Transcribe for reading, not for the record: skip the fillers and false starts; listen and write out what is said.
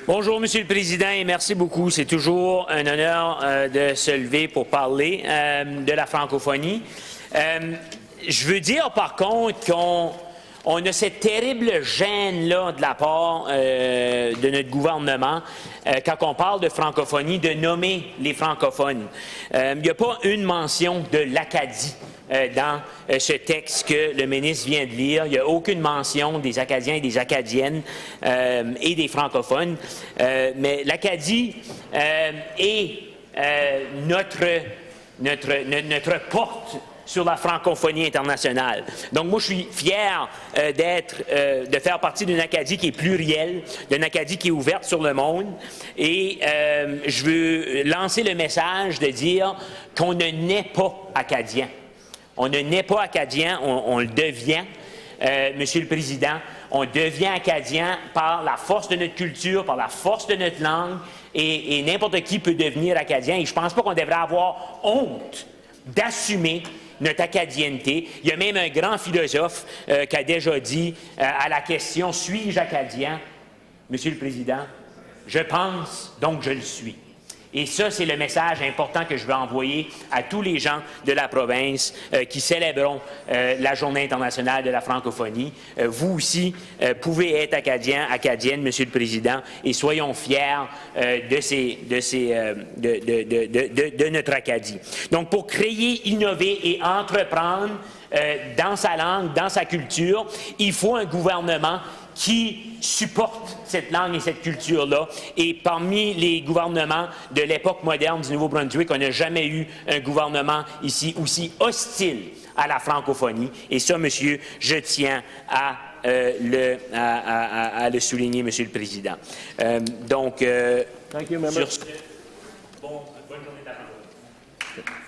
Bonjour, Monsieur le Président, et merci beaucoup. C'est toujours un honneur de se lever pour parler de la francophonie. Je veux dire, par contre, qu'on a cette terrible gêne-là de la part de notre gouvernement quand on parle de francophonie, de nommer les francophones. Il n'y a pas une mention de l'Acadie dans ce texte que le ministre vient de lire. Il n'y a aucune mention des Acadiens et des Acadiennes et des francophones. Mais l'Acadie est notre porte sur la francophonie internationale. Donc, moi, je suis fier de faire partie d'une Acadie qui est plurielle, d'une Acadie qui est ouverte sur le monde. Et je veux lancer le message de dire qu'on ne naît pas Acadien. On ne naît pas Acadien, on le devient. Monsieur le Président, on devient Acadien par la force de notre culture, par la force de notre langue, et n'importe qui peut devenir Acadien. Et je ne pense pas qu'on devrait avoir honte d'assumer notre acadienneté. Il y a même un grand philosophe qui a déjà dit à la question « Suis-je Acadien ?» Monsieur le Président, je pense, donc je le suis. Et ça, c'est le message important que je veux envoyer à tous les gens de la province qui célébreront la Journée internationale de la francophonie. Vous aussi pouvez être Acadien, Acadienne, Monsieur le Président, et soyons fiers de notre Acadie. Donc, pour créer, innover et entreprendre dans sa langue, dans sa culture, il faut un gouvernement qui supporte cette langue et cette culture-là. Et parmi les gouvernements de l'époque moderne du Nouveau-Brunswick, on n'a jamais eu un gouvernement ici aussi hostile à la francophonie. Et ça, monsieur, je tiens à le souligner, Monsieur le Président. Thank you, member. Sur ce, bonne journée de la francophonie.